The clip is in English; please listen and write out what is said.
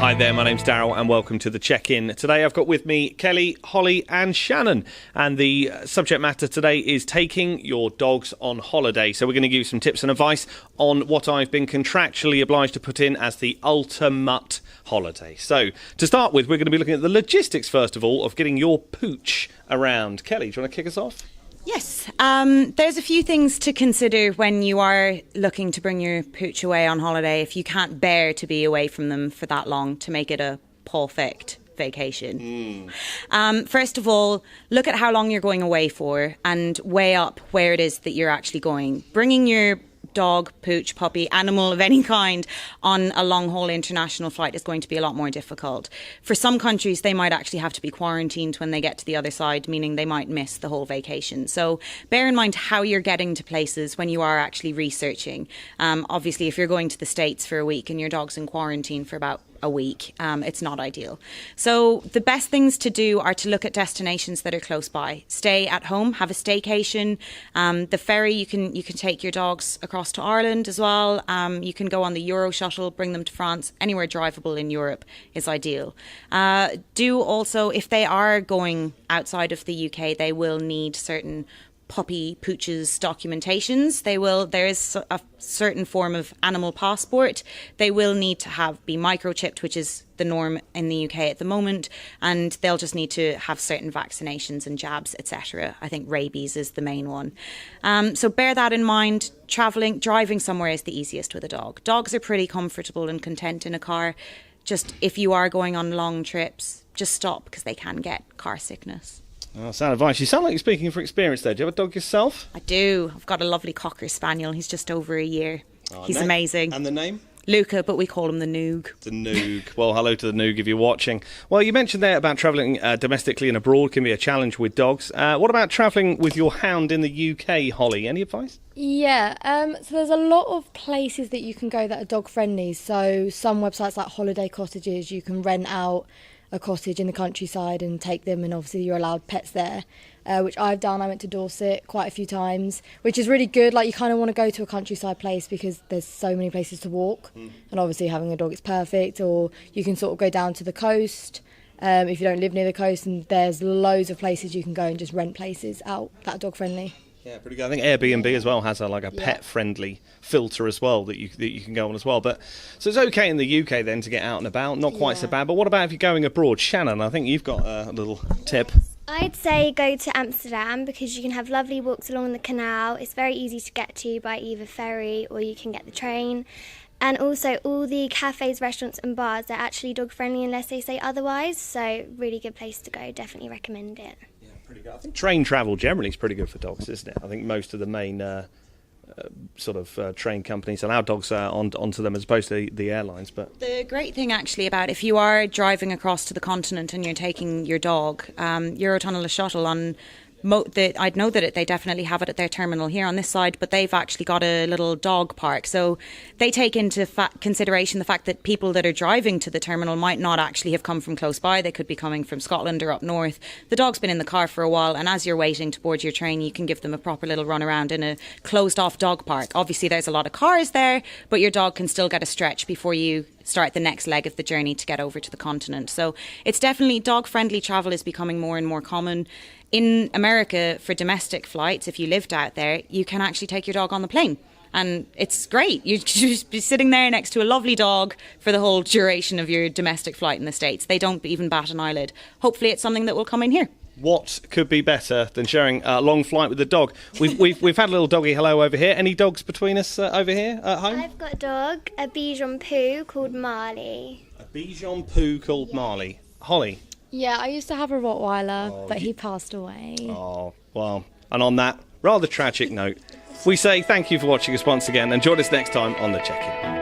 Hi there, my name's Daryl and welcome to the check-in. Today I've got with me Kelly, Holly and Shannon, and the subject matter today is taking your dogs on holiday. So we're going to give you some tips and advice on what I've been contractually obliged to put in as the ultimate holiday. So to start with, we're going to be looking at the logistics first of all of getting your pooch around. Kelly, do you want to kick us off? Yes, there's a few things to consider when you are looking to bring your pooch away on holiday if you can't bear to be away from them for that long to make it a paw-fect vacation. First of all, look at how long you're going away for and weigh up where it is that you're actually going. Bringing your dog, pooch, puppy, animal of any kind on a long-haul international flight is going to be a lot more difficult. For some countries, they might actually have to be quarantined when they get to the other side, meaning they might miss the whole vacation. So bear in mind how you're getting to places when you are actually researching. Obviously, if you're going to the States for a week and your dog's in quarantine for about a week, it's not ideal. So the best things to do are to look at destinations that are close by. Stay at home, have a staycation. The ferry, you can take your dogs across to Ireland as well. You can go on the Euro shuttle, bring them to France. Anywhere drivable in Europe is ideal. Do also, if they are going outside of the UK, they will need certain puppy pooches documentations. There is a certain form of animal passport. They will need to be microchipped, which is the norm in the UK at the moment, and they'll just need to have certain vaccinations and jabs, etc. I think rabies is the main one. So bear that in mind. Driving somewhere is the easiest with a dog. Dogs are pretty comfortable and content in a car. Just if you are going on long trips, just stop because they can get car sickness. Oh, sound advice. You sound like you're speaking from experience there. Do you have a dog yourself? I do. I've got a lovely Cocker Spaniel. He's just over a year. Oh, He's amazing. And the name? Luca, but we call him the Noog. The Noog. Well, hello to the Noog if you're watching. Well, you mentioned there about travelling domestically and abroad can be a challenge with dogs. What about travelling with your hound in the UK, Holly? Any advice? Yeah, so there's a lot of places that you can go that are dog friendly. So some websites like holiday cottages, you can rent out a cottage in the countryside and take them, and obviously you're allowed pets there, which I've done. I went to Dorset quite a few times, which is really good. Like, you kind of want to go to a countryside place because there's so many places to walk, and obviously having a dog is perfect. Or you can sort of go down to the coast if you don't live near the coast, and there's loads of places you can go and just rent places out that are dog friendly. Yeah, pretty good. I think Airbnb as well has a pet-friendly filter as well that you can go on as well. But so it's okay in the UK then to get out and about, not quite so bad. But what about if you're going abroad? Shannon, I think you've got a little tip. I'd say go to Amsterdam because you can have lovely walks along the canal. It's very easy to get to by either ferry or you can get the train. And also all the cafes, restaurants and bars, they're actually dog friendly unless they say otherwise. So really good place to go. Definitely recommend it. Pretty good. I think train travel generally is pretty good for dogs, isn't it? I think most of the main train companies allow dogs onto them as opposed to the airlines. But the great thing actually about if you are driving across to the continent and you're taking your dog, Eurotunnel shuttle on. I'd know that they definitely have it at their terminal here on this side, but they've actually got a little dog park. So they take into consideration the fact that people that are driving to the terminal might not actually have come from close by. They could be coming from Scotland or up north. The dog's been in the car for a while, and as you're waiting to board your train, you can give them a proper little run around in a closed-off dog park. Obviously, there's a lot of cars there, but your dog can still get a stretch before you start the next leg of the journey to get over to the continent. So it's definitely dog-friendly travel is becoming more and more common. In America, for domestic flights, if you lived out there, you can actually take your dog on the plane. And it's great. You just be sitting there next to a lovely dog for the whole duration of your domestic flight in the States. They don't even bat an eyelid. Hopefully it's something that will come in here. What could be better than sharing a long flight with a dog? We've had a little doggy hello over here. Any dogs between us over here at home? I've got a dog, a Bichon poo called Marley. A Bichon poo called Marley. Holly? Yeah, I used to have a Rottweiler, but he passed away. Oh, well, and on that rather tragic note, we say thank you for watching us once again and join us next time on The Check-In.